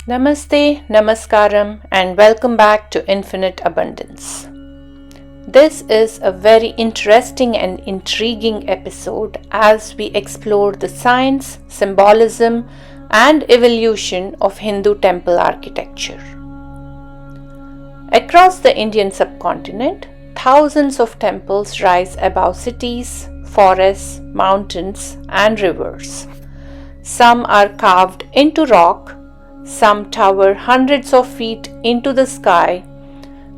Namaste, Namaskaram, and welcome back to Infinite Abundance. This is a very interesting and intriguing episode as we explore the science, symbolism, and evolution of Hindu temple architecture. Across the Indian subcontinent, thousands of temples rise above cities, forests, mountains, and rivers. Some are carved into rock. Some tower hundreds of feet into the sky.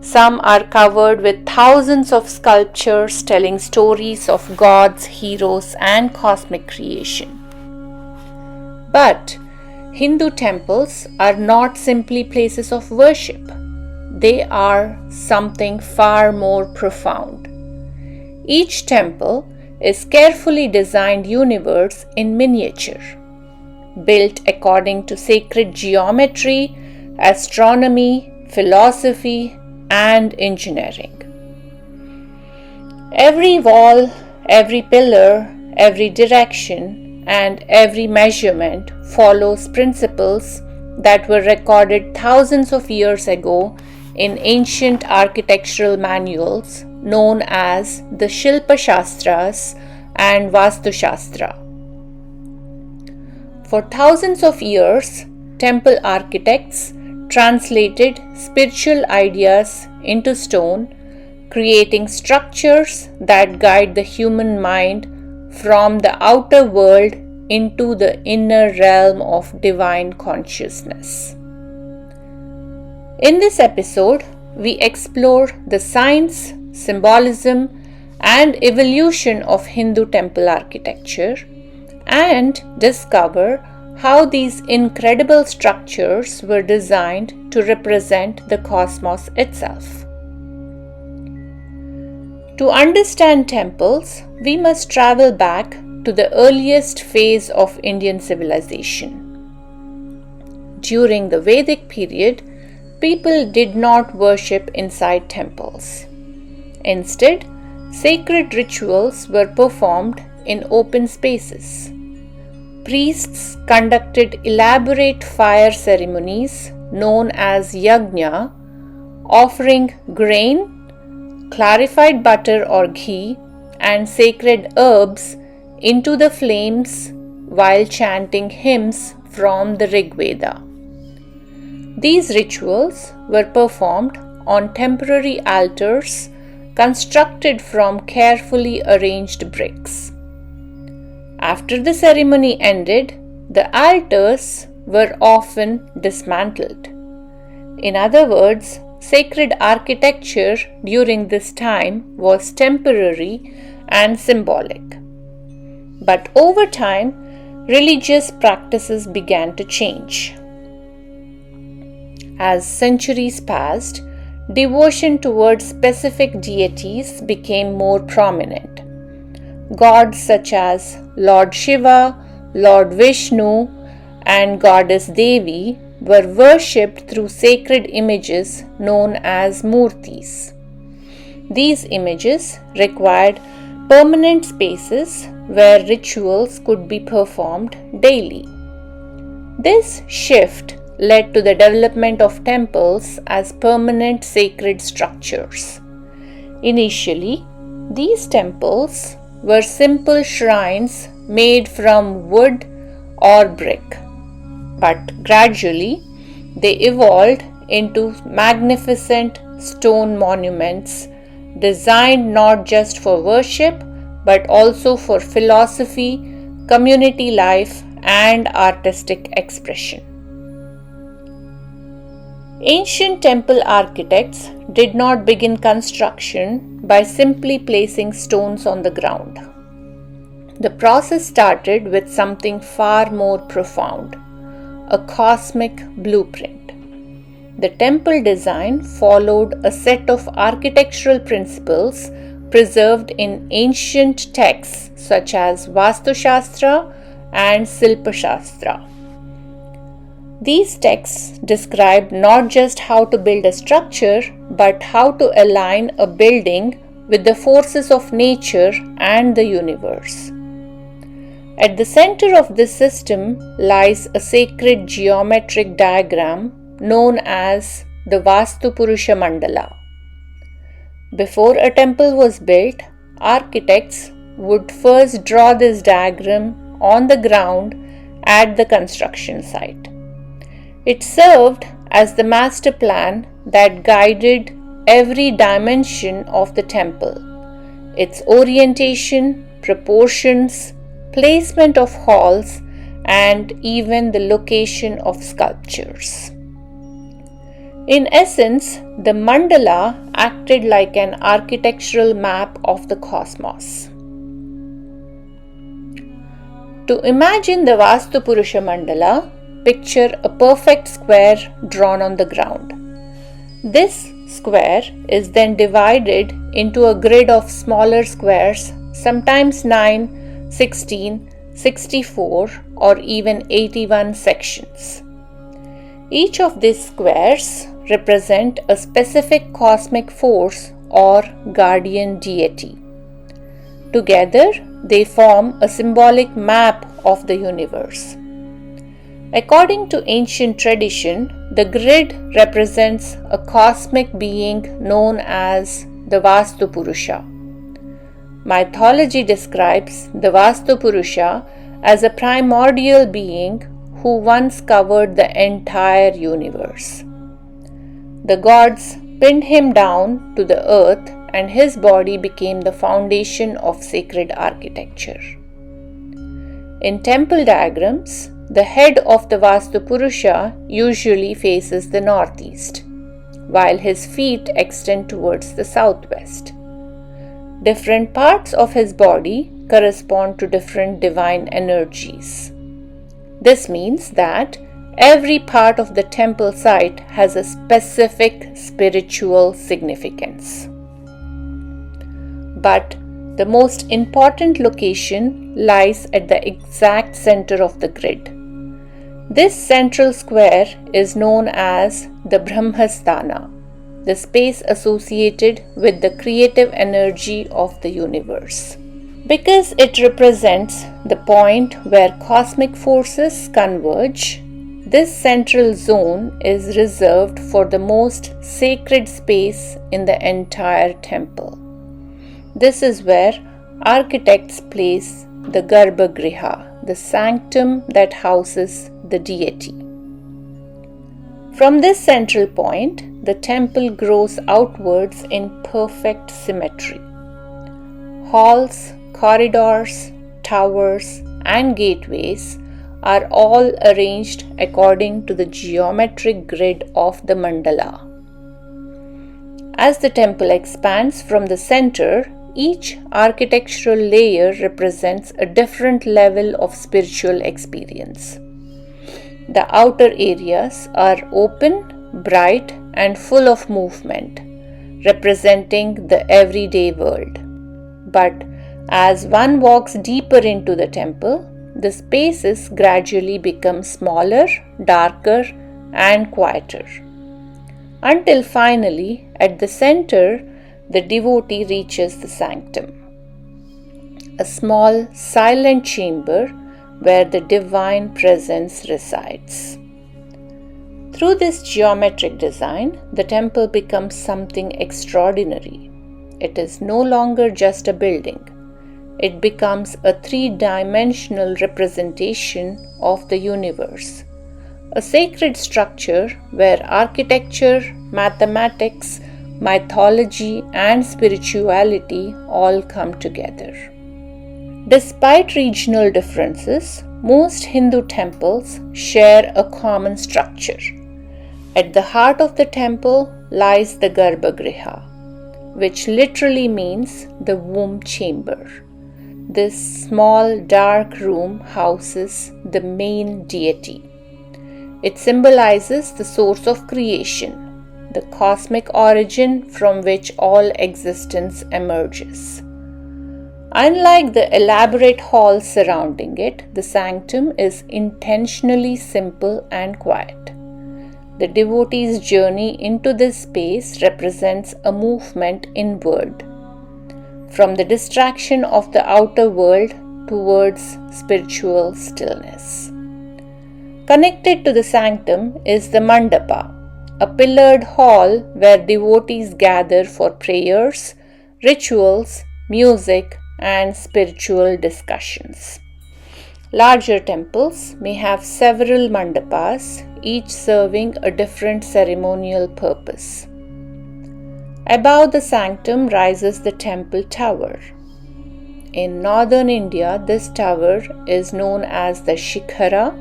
Some are covered with thousands of sculptures telling stories of gods, heroes, and cosmic creation. But Hindu temples are not simply places of worship. They are something far more profound. Each temple is carefully designed universe in miniature, built according to sacred geometry, astronomy, philosophy, and engineering. Every wall, every pillar, every direction, and every measurement follows principles that were recorded thousands of years ago in ancient architectural manuals known as the Shastras and Vastu Shastra. For thousands of years, temple architects translated spiritual ideas into stone, creating structures that guide the human mind from the outer world into the inner realm of divine consciousness. In this episode, we explore the science, symbolism, and evolution of Hindu temple architecture and discover how these incredible structures were designed to represent the cosmos itself. To understand temples, we must travel back to the earliest phase of Indian civilization. During the Vedic period, people did not worship inside temples. Instead, sacred rituals were performed in open spaces. Priests conducted elaborate fire ceremonies known as yajna, offering grain, clarified butter or ghee, and sacred herbs into the flames while chanting hymns from the Rig Veda. These rituals were performed on temporary altars constructed from carefully arranged bricks. After the ceremony ended, the altars were often dismantled. In other words, sacred architecture during this time was temporary and symbolic. But over time, religious practices began to change. As centuries passed, devotion towards specific deities became more prominent. Gods such as Lord Shiva, Lord Vishnu, and Goddess Devi were worshipped through sacred images known as murtis. These images required permanent spaces where rituals could be performed daily. This shift led to the development of temples as permanent sacred structures. Initially, these temples were simple shrines made from wood or brick, but gradually they evolved into magnificent stone monuments designed not just for worship but also for philosophy, community life, and artistic expression. Ancient temple architects did not begin construction by simply placing stones on the ground. The process started with something far more profound, a cosmic blueprint. The temple design followed a set of architectural principles preserved in ancient texts such as Vastu Shastra and Shastra. These texts describe not just how to build a structure, but how to align a building with the forces of nature and the universe. At the center of this system lies a sacred geometric diagram known as the Vastu Purusha Mandala. Before a temple was built, architects would first draw this diagram on the ground at the construction site. It served as the master plan that guided every dimension of the temple, its orientation, proportions, placement of halls, and even the location of sculptures. In essence, the mandala acted like an architectural map of the cosmos. To imagine the Vastu Purusha Mandala, picture a perfect square drawn on the ground. This square is then divided into a grid of smaller squares, sometimes 9, 16, 64 or even 81 sections. Each of these squares represent a specific cosmic force or guardian deity. Together, they form a symbolic map of the universe. According to ancient tradition, the grid represents a cosmic being known as the Vastu Purusha. Mythology describes the Vastu Purusha as a primordial being who once covered the entire universe. The gods pinned him down to the earth and his body became the foundation of sacred architecture. In temple diagrams, the head of the Vastu Purusha usually faces the northeast, while his feet extend towards the southwest. Different parts of his body correspond to different divine energies. This means that every part of the temple site has a specific spiritual significance. But the most important location lies at the exact center of the grid. This central square is known as the Brahmasthana, the space associated with the creative energy of the universe. Because it represents the point where cosmic forces converge, this central zone is reserved for the most sacred space in the entire temple. This is where architects place the Garbhagriha, the sanctum that houses the deity. From this central point, the temple grows outwards in perfect symmetry. Halls, corridors, towers, and gateways are all arranged according to the geometric grid of the mandala. As the temple expands from the center, each architectural layer represents a different level of spiritual experience. The outer areas are open, bright, and full of movement, representing the everyday world. But as one walks deeper into the temple, the spaces gradually become smaller, darker, and quieter. Until finally, at the center, the devotee reaches the sanctum, a small, silent chamber where the divine presence resides. Through this geometric design, the temple becomes something extraordinary. It is no longer just a building. It becomes a three-dimensional representation of the universe, a sacred structure where architecture, mathematics, mythology, and spirituality all come together. Despite regional differences, most Hindu temples share a common structure. At the heart of the temple lies the Garbhagriha, which literally means the womb chamber. This small, dark room houses the main deity. It symbolizes the source of creation, the cosmic origin from which all existence emerges. Unlike the elaborate halls surrounding it, the sanctum is intentionally simple and quiet. The devotee's journey into this space represents a movement inward, from the distraction of the outer world towards spiritual stillness. Connected to the sanctum is the Mandapa, a pillared hall where devotees gather for prayers, rituals, music, and spiritual discussions. Larger temples may have several mandapas, each serving a different ceremonial purpose. Above the sanctum rises the temple tower. In northern India, this tower is known as the Shikhara,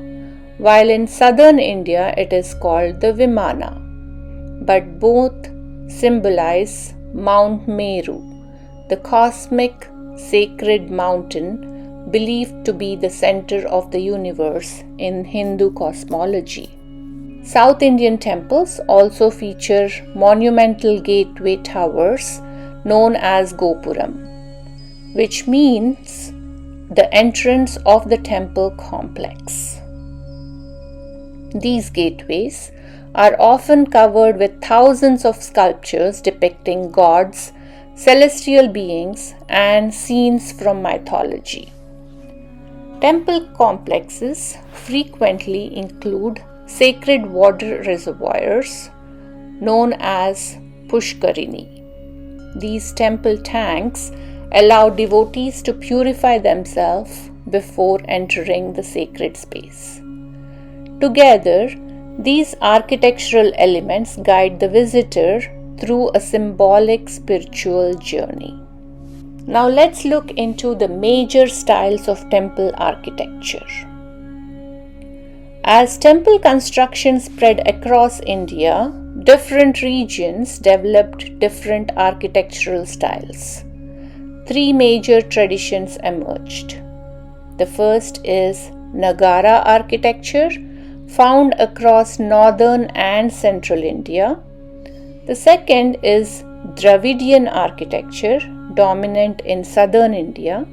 while in southern India it is called the Vimana. But both symbolize Mount Meru, the cosmic sacred mountain believed to be the center of the universe in Hindu cosmology. South Indian temples also feature monumental gateway towers known as Gopuram, which means the entrance of the temple complex. These gateways are often covered with thousands of sculptures depicting gods, celestial beings, and scenes from mythology. Temple complexes frequently include sacred water reservoirs known as Pushkarini. These temple tanks allow devotees to purify themselves before entering the sacred space. Together, these architectural elements guide the visitor through a symbolic spiritual journey. Now let's look into the major styles of temple architecture. As temple construction spread across India, different regions developed different architectural styles. Three major traditions emerged. The first is Nagara architecture, found across northern and central India. The second is Dravidian architecture, dominant in southern India.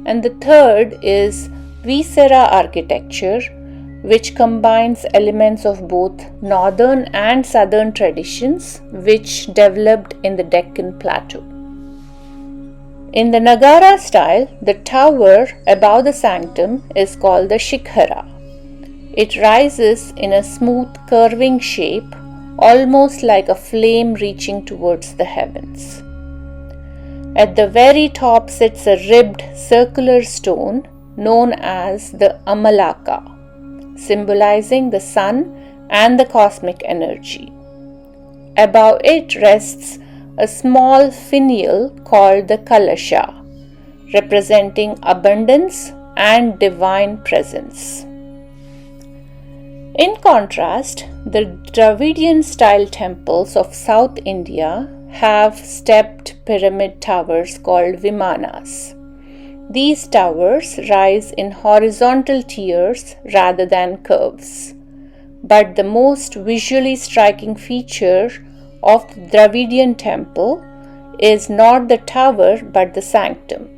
And the third is Visera architecture, which combines elements of both northern and southern traditions, which developed in the Deccan Plateau. In the Nagara style, the tower above the sanctum is called the Shikhara. It rises in a smooth curving shape, almost like a flame reaching towards the heavens. At the very top sits a ribbed circular stone known as the Amalaka, symbolizing the sun and the cosmic energy. Above it rests a small finial called the Kalasha, representing abundance and divine presence. In contrast, the Dravidian style temples of South India have stepped pyramid towers called Vimanas. These towers rise in horizontal tiers rather than curves. But the most visually striking feature of the Dravidian temple is not the tower but the sanctum.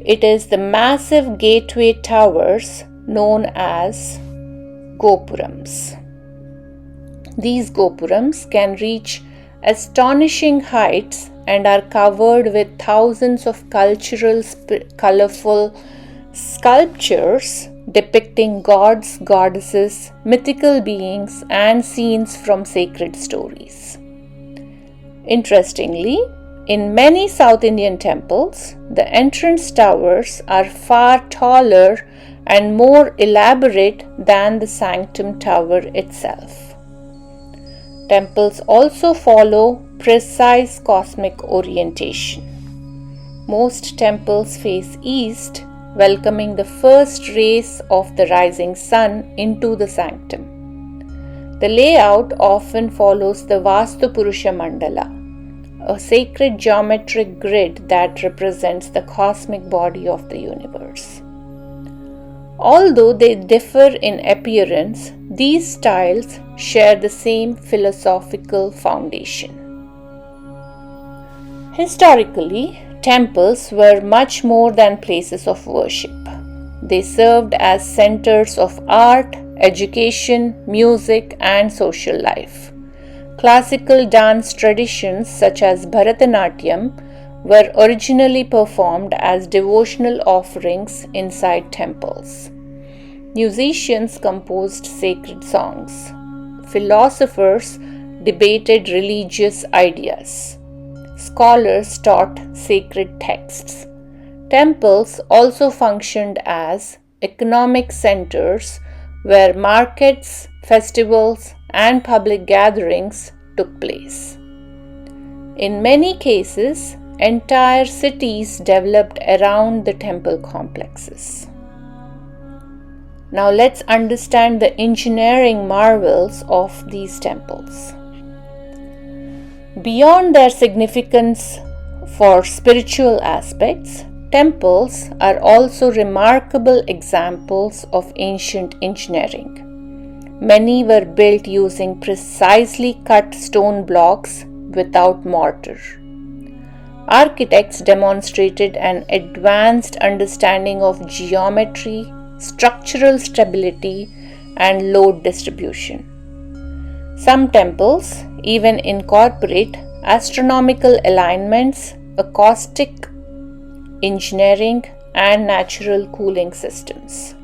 It is the massive gateway towers known as Gopurams. These Gopurams can reach astonishing heights and are covered with thousands of colorful sculptures depicting gods, goddesses, mythical beings, and scenes from sacred stories. Interestingly, in many South Indian temples, the entrance towers are far taller and more elaborate than the sanctum tower itself. Temples also follow precise cosmic orientation. Most temples face east, welcoming the first rays of the rising sun into the sanctum. The layout often follows the Vastu Purusha Mandala, a sacred geometric grid that represents the cosmic body of the universe. Although they differ in appearance, these styles share the same philosophical foundation. Historically, temples were much more than places of worship. They served as centers of art, education, music, and social life. Classical dance traditions such as Bharatanatyam were originally performed as devotional offerings inside temples. Musicians composed sacred songs. Philosophers debated religious ideas. Scholars taught sacred texts. Temples also functioned as economic centers where markets, festivals, and public gatherings took place. In many cases, entire cities developed around the temple complexes. Now let's understand the engineering marvels of these temples. Beyond their significance for spiritual aspects, temples are also remarkable examples of ancient engineering. Many were built using precisely cut stone blocks without mortar. Architects demonstrated an advanced understanding of geometry, structural stability, and load distribution. Some temples even incorporate astronomical alignments, acoustic engineering, and natural cooling systems.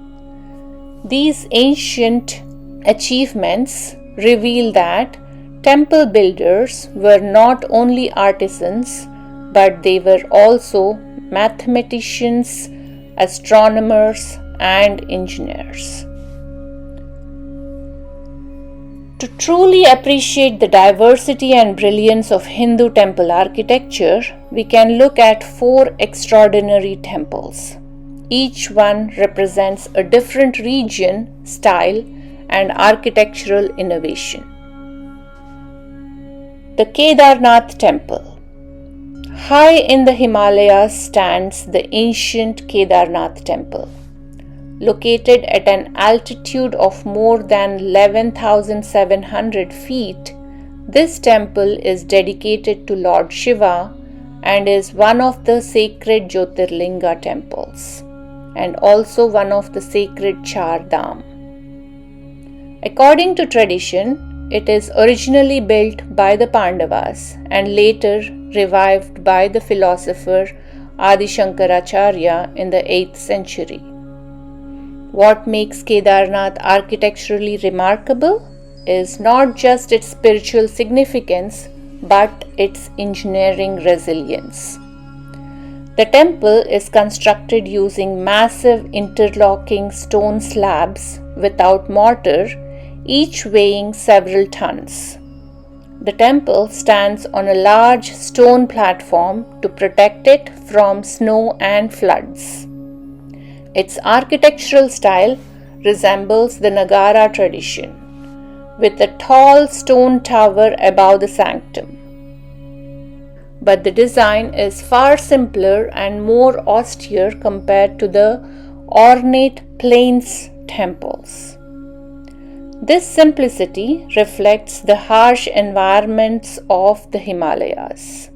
These ancient achievements reveal that temple builders were not only artisans, but they were also mathematicians, astronomers, and engineers. To truly appreciate the diversity and brilliance of Hindu temple architecture, we can look at 4 extraordinary temples. Each one represents a different region, style, and architectural innovation. The Kedarnath Temple. High in the Himalayas stands the ancient Kedarnath Temple. Located at an altitude of more than 11,700 feet, this temple is dedicated to Lord Shiva and is one of the sacred Jyotirlinga temples and also one of the sacred Char Dham. According to tradition, it is originally built by the Pandavas and later revived by the philosopher Adi Shankaracharya in the 8th century. What makes Kedarnath architecturally remarkable is not just its spiritual significance, but its engineering resilience. The temple is constructed using massive interlocking stone slabs without mortar, each weighing several tons. The temple stands on a large stone platform to protect it from snow and floods. Its architectural style resembles the Nagara tradition, with a tall stone tower above the sanctum. But the design is far simpler and more austere compared to the ornate plains temples. This simplicity reflects the harsh environments of the Himalayas.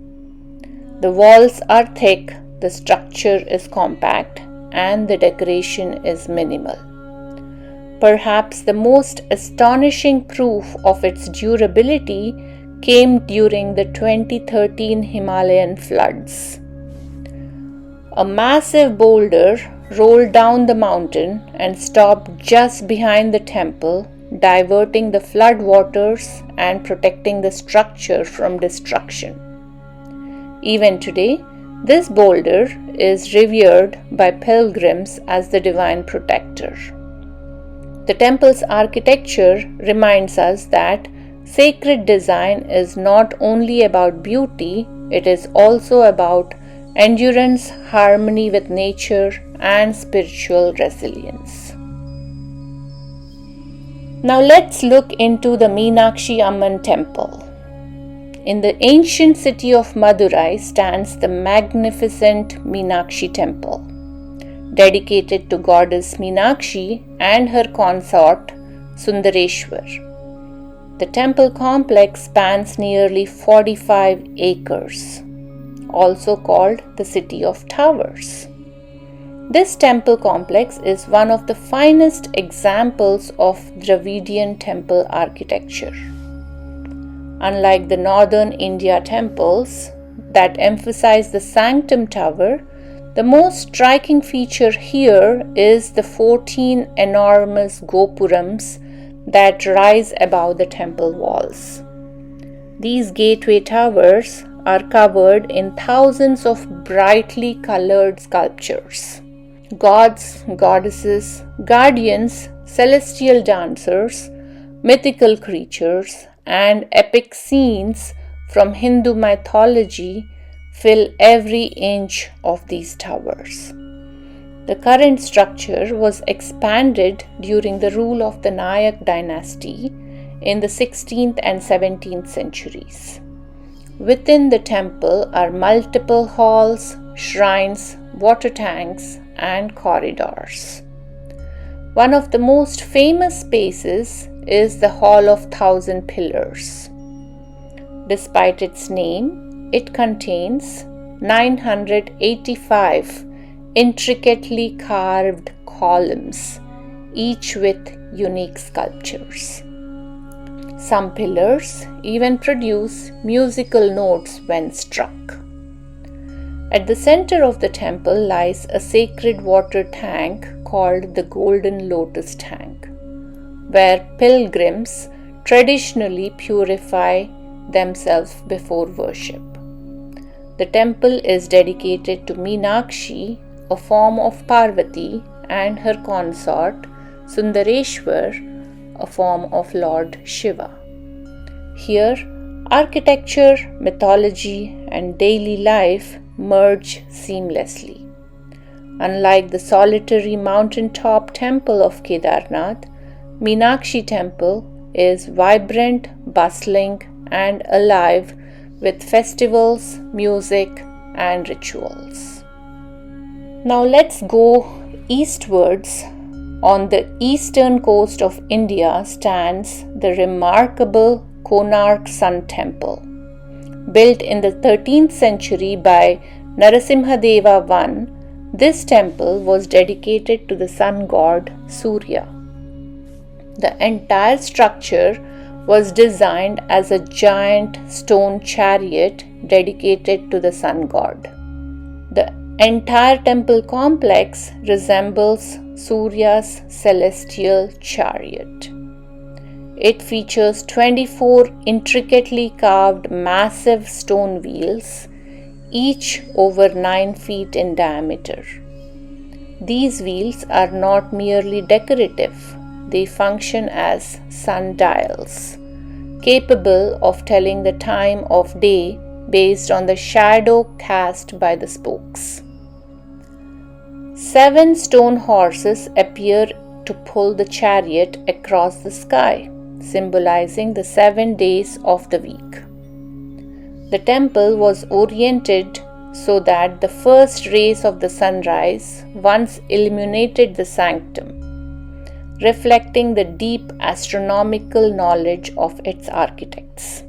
The walls are thick, the structure is compact, and the decoration is minimal. Perhaps the most astonishing proof of its durability came during the 2013 Himalayan floods. A massive boulder rolled down the mountain and stopped just behind the temple, diverting the flood waters and protecting the structure from destruction. Even today, this boulder is revered by pilgrims as the divine protector. The temple's architecture reminds us that sacred design is not only about beauty, it is also about endurance, harmony with nature, and spiritual resilience. Now let's look into the Meenakshi Amman temple. In the ancient city of Madurai stands the magnificent Meenakshi temple, dedicated to goddess Meenakshi and her consort Sundareshwar. The temple complex spans nearly 45 acres, also called the City of Towers. This temple complex is one of the finest examples of Dravidian temple architecture. Unlike the northern India temples, that emphasize the sanctum tower, the most striking feature here is the 14 enormous Gopurams that rise above the temple walls. These gateway towers are covered in thousands of brightly colored sculptures. Gods, goddesses, guardians, celestial dancers, mythical creatures, and epic scenes from Hindu mythology fill every inch of these towers. The current structure was expanded during the rule of the Nayak dynasty in the 16th and 17th centuries. Within the temple are multiple halls, shrines, water tanks, and corridors. One of the most famous spaces is the Hall of Thousand Pillars. Despite its name, it contains 985 intricately carved columns, each with unique sculptures. Some pillars even produce musical notes when struck. At the center of the temple lies a sacred water tank called the Golden Lotus Tank, where pilgrims traditionally purify themselves before worship. The temple is dedicated to Meenakshi, a form of Parvati, and her consort Sundareshwar, a form of Lord Shiva. Here, architecture, mythology, and daily life merge seamlessly. Unlike the solitary mountaintop temple of Kedarnath, Meenakshi temple is vibrant, bustling, and alive with festivals, music, and rituals. Now let's go eastwards. On the eastern coast of India stands the remarkable Konark Sun Temple. Built in the 13th century by Narasimhadeva I, this temple was dedicated to the sun god Surya. The entire structure was designed as a giant stone chariot dedicated to the sun god. The entire temple complex resembles Surya's celestial chariot. It features 24 intricately carved massive stone wheels, each over 9 feet in diameter. These wheels are not merely decorative, they function as sundials, capable of telling the time of day based on the shadow cast by the spokes. 7 stone horses appear to pull the chariot across the sky, symbolizing the 7 days of the week. The temple was oriented so that the first rays of the sunrise once illuminated the sanctum, reflecting the deep astronomical knowledge of its architects.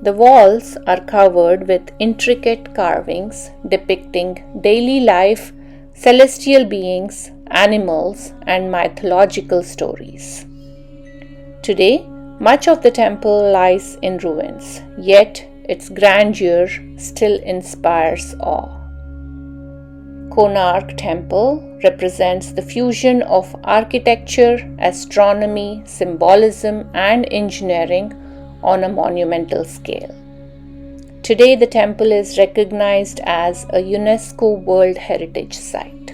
The walls are covered with intricate carvings depicting daily life, celestial beings, animals, and mythological stories. Today, much of the temple lies in ruins, yet its grandeur still inspires awe. Konark Temple represents the fusion of architecture, astronomy, symbolism, and engineering on a monumental scale. Today, the temple is recognized as a UNESCO World Heritage Site.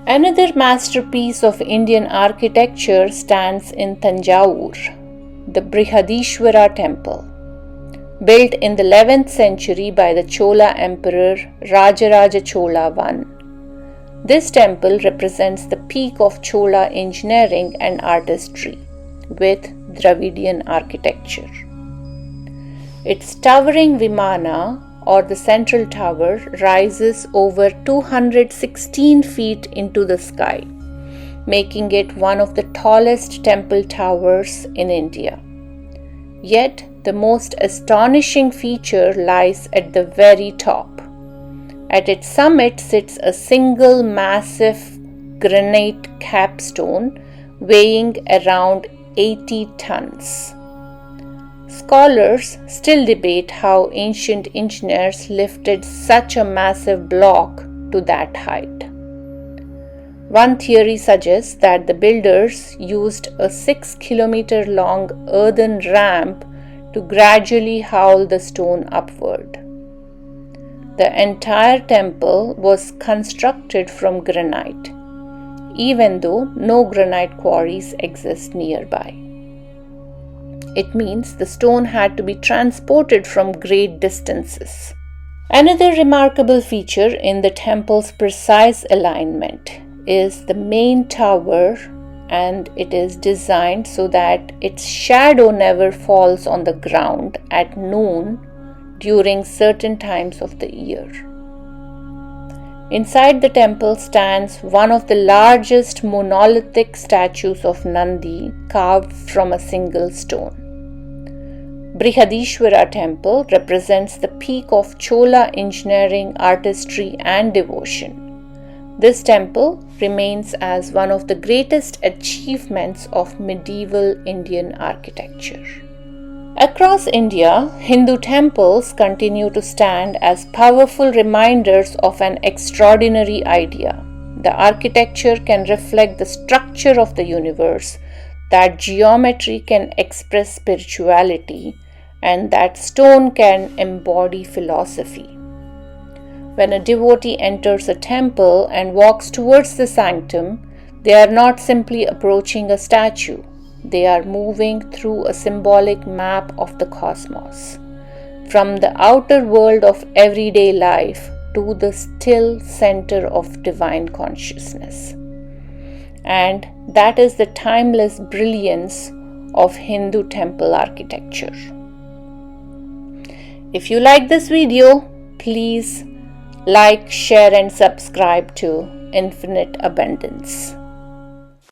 Another masterpiece of Indian architecture stands in Tanjavur, the Brihadishwara Temple. Built in the 11th century by the Chola Emperor Rajaraja Chola I. This temple represents the peak of Chola engineering and artistry with Dravidian architecture. Its towering Vimana, or the central tower, rises over 216 feet into the sky, making it one of the tallest temple towers in India. Yet, the most astonishing feature lies at the very top. At its summit sits a single massive granite capstone weighing around 80 tons. Scholars still debate how ancient engineers lifted such a massive block to that height. One theory suggests that the builders used a 6-kilometer long earthen ramp to gradually haul the stone upward. The entire temple was constructed from granite, even though no granite quarries exist nearby. It means the stone had to be transported from great distances. Another remarkable feature in the temple's precise alignment is the main tower, and it is designed so that its shadow never falls on the ground at noon during certain times of the year. Inside the temple stands one of the largest monolithic statues of Nandi carved from a single stone. Brihadishwara temple represents the peak of Chola engineering, artistry and devotion. This temple remains as one of the greatest achievements of medieval Indian architecture. Across India, Hindu temples continue to stand as powerful reminders of an extraordinary idea. The architecture can reflect the structure of the universe, that geometry can express spirituality, and that stone can embody philosophy. When a devotee enters a temple and walks towards the sanctum, they are not simply approaching a statue. They are moving through a symbolic map of the cosmos, from the outer world of everyday life to the still center of divine consciousness. And that is the timeless brilliance of Hindu temple architecture. If you like this video, please like, share and subscribe to Infinite Abundance.